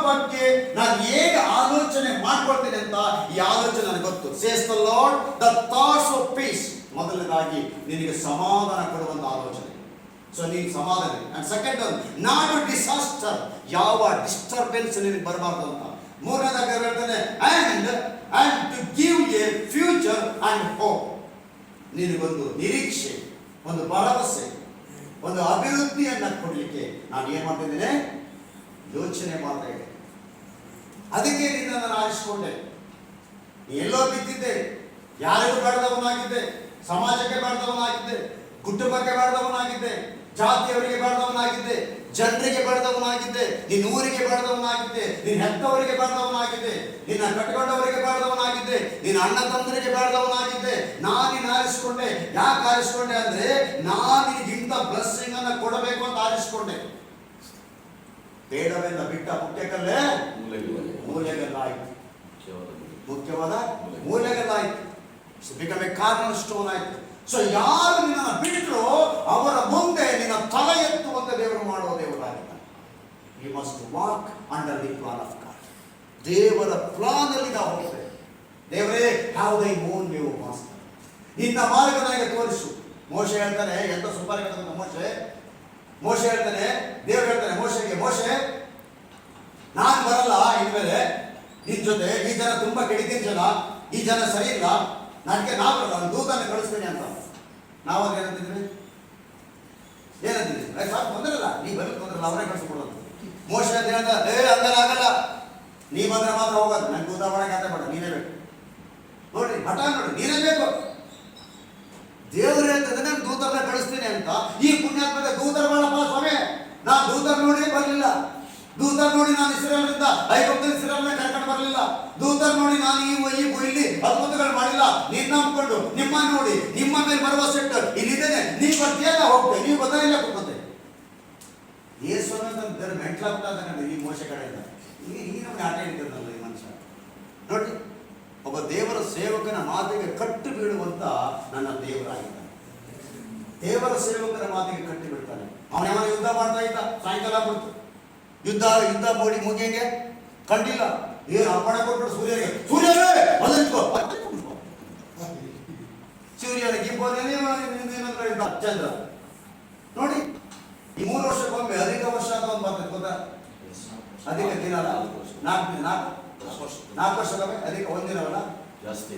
ಬಗ್ಗೆ ನಾನು ಹೇಗೆ ಆಲೋಚನೆ ಮಾಡ್ಕೊಳ್ತೇನೆ ಅಂತ ಈ ಆಲೋಚನೆ ನನಗೆ ಗೊತ್ತು. Says the lord, the thoughts of peace. ಮೊದಲನೇದಾಗಿ ನಿನಗೆ ಸಮಾಧಾನ ಕೊಡುವಂತ ಆಲೋಚನೆ. ಸೊ ನೀನು ಸಮಾಧಾನ. And second one, not disaster, ಯಾವ ಡಿಸ್ಟರ್ಬೆನ್ಸ್ ನಿನಗೆ ಬರಬಾರ್ದು ಅಂತ. ಮೂರನೇದಾಗಿ ಹೇಳ್ತಾನೆ and to give a future and hope. ನಿನಗೊಂದು ನಿರೀಕ್ಷೆ, ಒಂದು ಭರವಸೆ, ಒಂದು ಅಭಿವೃದ್ಧಿಯನ್ನ ಕೊಡಲಿಕ್ಕೆ ನಾನು ಏನ್ ಮಾಡ್ತಿದ್ದೇನೆ, ಯೋಚನೆ ಮಾಡ್ತಾ ಇದ್ದೆ. ಅದಕ್ಕೆ ನಿನ್ನನ್ನು ಆರಿಸಿಕೊಂಡೆ. ಎಲ್ಲೋ ಬಿದ್ದಿದ್ದೆ, ಯಾರಿಗೂ ಬೇಡದವನಾಗಿದ್ದೆ, ಸಮಾಜಕ್ಕೆ ಬೇಡದವನಾಗಿದ್ದೆ, ಕುಟುಂಬಕ್ಕೆ ಬೇಡದವನಾಗಿದ್ದೆ, ಜಾತಿಯವರಿಗೆ ಬೇಡದವನಾಗಿದ್ದೆ, ಜನರಿಗೆ ಬೇಡದವನಾಗಿದ್ದೆ, ನಿನ್ನ ಊರಿಗೆ ಬೇಡದವನಾಗಿದ್ದೆ, ನಿನ್ನ ಹೆತ್ತವರಿಗೆ ಬೇಡದವನಾಗಿದ್ದೆ, ನಿನ್ನ ಕಟ್ಕೊಂಡವರಿಗೆ ಬೇಡದವನಾಗಿದ್ದೆ, ನಿನ್ನ ಅಣ್ಣ ತಮ್ಮರಿಗೆ ಬೇಡದವನಾಗಿದ್ದೆ. ನಾನು ನಿನ್ನ ಆರಿಸಿಕೊಂಡೆ. ಯಾಕೆ ಆರಿಸಿಕೊಂಡೆ ಅಂದ್ರೆ ನಾನು ನಿನಗಿಂತ ಬ್ಲೆಸ್ಸಿಂಗ್ ಅನ್ನ ಕೊಡಬೇಕು ಅಂತ ಆರಿಸಿಕೊಂಡೆ. ಬೇಡವೆಲ್ಲ ಬಿಟ್ಟ ಮುಖ್ಯಕ್ಕಲ್ಲೇ ಮೂಲೆಗಲ್ಲಾಯ್ತು. ಮುಖ್ಯವಾದ ಮೂಲೆಗಲ್ಲಾಯ್ತು. ಬಿಕಮ್ ಎ ಕಾರ್ನರ್ ಸ್ಟೋನ್ ಆಯ್ತು. ಸೊ ಯಾರು ನಿನ್ನನ್ನು ಬಿಟ್ಟರು ಅವರ ಮುಂದೆ ನಿನ್ನ ತಲೆ ಎತ್ತುವಂತೆ ದೇವರು ಮಾಡುವ ದೇವರಾಗಿದ್ದಾನೆ. You must walk under the plan of God. ದೇವರ ಪ್ಲಾನ್ ಅಲ್ಲಿ ನಾವು ಹೋಗ್ತೇವೆ. ದೇವರೇ, ಹ್ಯಾವ್ ದೈ ಓನ್ ವೇ, ಮಾಸ್ಟರ್, ನಿನ್ನ ಮಾರ್ಗ ನನಗೆ ತೋರಿಸು. ಮೋಶೆ ಹೇಳ್ತಾನೆ, ಎಂತ ಸುಪಾರಿ ಹೇಳ್ತಾನೆ ಮೋಶೆ ಹೇಳ್ತಾನೆ, ದೇವರು ಹೇಳ್ತಾನೆ ಮೋಶೆ ನಾನು ಬರಲ್ಲ ಇನ್ಮೇಲೆ ನಿನ್ ಜೊತೆ. ಈ ಜನ ತುಂಬಾ ಕೆಡಿದಿನ ಜನ, ಈ ಜನ ಸರಿ ಇಲ್ಲ, ನನಗೆ ನಾನು ದೂತನ ಕಳಿಸ್ತೇನೆ ಅಂತ. ನಾವಾಗ ಏನಂತಿದ್ವಿ ಸಾಕು, ತೊಂದರಲ್ಲ, ನೀ ಬರಲು ತೊಂದರಲ್ಲ, ಅವರೇ ಕಳಿಸ್ಕೊಡೋದು. ಮೋಶೆ ಅಂತ ಹೇಳ್ದ, ಹಂಗಲ್ಲ ಆಗಲ್ಲ, ನೀ ಬಂದ್ರೆ ಮಾತ್ರ ಹೋಗೋದು, ನನ್ಗೆ ದೂತ ಮಾಡಕ್ಕೆ ಅಂತ ಬೇಡ, ನೀನೇ ಬೇಕು. ನೋಡ್ರಿ ಹಠ ನೋಡಿ, ನೀನೇ ಬೇಕು. ದೇವರು ಹೇಳ್ತದೆ ನಾನು ದೂತರನ್ನ ಕಳಿಸ್ತೀನಿ ಅಂತ. ಈ ಪುಣ್ಯಾತ್ಮಕ ದೂತರ ಮಾಡಪ್ಪ ಸ್ವಾಮಿ, ನಾನು ದೂತರ ನೋಡಿ ಬರಲಿಲ್ಲ. ದೂತರ ನೋಡಿ ನಾನು ಇಸ್ರೇಲ್ನಿಂದ ಐಗುಪ್ತದ ಇಸ್ರೇಲ್ನ ಕರ್ಕೊಂಡು ಬರಲಿಲ್ಲ. ದೂತರ ನೋಡಿ ನಾನು ಇಲ್ಲಿ ಅದ್ಭುತಗಳು ಮಾಡಿಲ್ಲ. ನೀನ್ ನಂಬ್ಕೊಂಡು ನಿಮ್ಮ ನೋಡಿ ನಿಮ್ಮ ಮೇಲೆ ಭರವಸೆ ಇಟ್ಟು ಇಲ್ಲಿದ್ದೇನೆ, ನೀ ಬರ್ತೀಯಲ್ಲ ಹೋಗ್ತೇನೆ, ನೀವು ಬದಲಿಲ್ಲ ಕೊಡ್ತೇನೆ. ಏಸೋನ ಮೆಂಟ್ಲಾಗ್ತದೆ ಈ ಮೋಸ ಕಡೆಯಿಂದ. ಈ ನಮ್ಗೆ ಆಟ ಹಿಡಿತದಲ್ಲ ಈ ಮನುಷ್ಯ. ನೋಡಿ, ಒಬ್ಬ ದೇವರ ಸೇವಕನ ಮಾತಿಗೆ ಕಟ್ಟು ಬೀಳುವಂತ ನನ್ನ ದೇವರಾಗಿದ್ದಾನೆ. ದೇವರ ಸೇವಕರ ಮಾತಿಗೆ ಕಟ್ಟಿ ಬಿಡ್ತಾನೆ. ಅವನ ಯಾವ ಯುದ್ಧ ಮಾಡ್ತಾ ಇದ್ದ, ಸಾಯಂಕಾಲ ಬಿಡ್ತು ಯುದ್ಧ ಮಾಡಿ ಮುಗಿಯಂಗೆ ಕಂಡಿಲ್ಲ. ಏನು ಅಪ್ಪಣೆ ಕೊಟ್ಬಿಟ್ಟು ಸೂರ್ಯನೇ ಅದಕ್ಕೋ ಸೂರ್ಯನ ಗಿಂಬೋದೇನೆ ಚಂದ್ರ. ನೋಡಿ, ಈ 3 ವರ್ಷಕ್ಕೊಮ್ಮೆ ಅಧಿಕ ವರ್ಷ ಅಂತ ಒಂದು ಬರ್ತದೆ ಗೊತ್ತಾ? ಅಧಿಕ ದಿನ ಅಲ್ಲ, 4 ವರ್ಷಕ್ಕೊಮ್ಮೆ ಅಧಿಕ ಒಂದಿನವಲ್ಲ ಜಾಸ್ತಿ,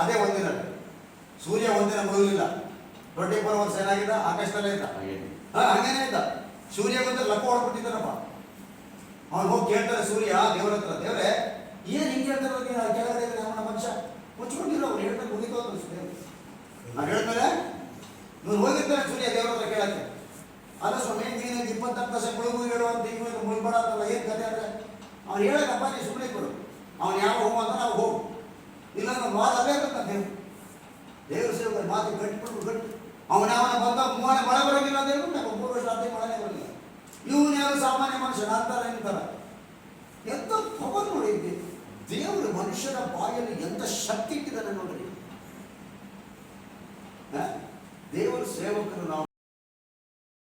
ಅದೇ ಒಂದಿನ. ಸೂರ್ಯ ಒಂದಿನ ಮುಳುಗಲಿಲ್ಲ. 24 ವರ್ಷ ಏನಾಗಿದ್ದ, ಆಕಾಶದಲ್ಲೇ ಇದ್ದ. ಹಾಗೇನೇ ಇದ್ದ. ಸೂರ್ಯ ಬಂದ್ರೆ ಲಕ್ಕ ಹೊಡ್ಬಿಟ್ಟಿದ್ದಾನಪ್ಪ. ಅವನು ಹೋಗಿ ಕೇಳ್ತಾರೆ ಸೂರ್ಯ ದೇವರ ಹತ್ರ, ದೇವ್ರೆ ಏನ್ ಹಿಂಗೆ ಹೇಳ್ತಾರೆ ಕೆಳಗಡೆ ನಮ್ಮ ಮನುಷ್ಯ ಮುಚ್ಕೊಂಡಿರೋ, ಅವ್ರು ಹೇಳ್ತಾರೆ ಮುಗಿತೋ ನಾನು ಹೇಳ್ತಾರೆ. ನೀವು ಹೋಗಿರ್ತಾರೆ ಸೂರ್ಯ ದೇವರ ಹತ್ರ ಕೇಳಕ್ಕೆ. ಅಲ್ಲ ಸ್ವಾಮಿ, ನೀನು 24 ವರ್ಷ ಮುಳುಗು ಹೇಳುವಂತ ಈಗ ಮುಳುಗಬೇಡ ಅಂತಲ್ಲ, ಏನ್ ಕತೆ ಅಂದ್ರೆ ಅವ್ನು ಹೇಳಕ್ಕಪ್ಪ, ನೀ ಸುಮ್ಮನೆ ಕೊಡು. ಅವ್ನು ಯಾವ ಹೋಗು ಅಂತ ನಾವು ಹೋಗು, ಇಲ್ಲ ನಮ್ಮ ಮಾತು ಅಲ್ಲೇ ಇರುತ್ತೆ. ದೇವ್ರ ಸೇವಕರ ಮಾತು ಗಟ್ಟಿಬಿಟ್ಟು ಗಟ್ಟಿ. ಅವನ ಬಂದ ಮಳೆ ಬರೋಂಗಿಲ್ಲ ಅಂತ ಹೇಳ್ಬಿಟ್ಟು 3 ವರ್ಷ ಆದ ಮಳೆನೇ ಬರಲಿಲ್ಲ. ಇವನು ಯಾರು ಸಾಮಾನ್ಯ ಮನುಷ್ಯನ ಅಂತಾರ ನಿಂತಾರ. ಎಂತ ಪವರ್ ನೋಡಿ, ದೇವರು ಮನುಷ್ಯನ ಬಾಯಲ್ಲಿ ಎಂತ ಶಕ್ತಿ ಇಟ್ಟಿದ್ದಾನೆ ನೋಡ್ರಿ. ದೇವರ ಸೇವಕರು ನಾವು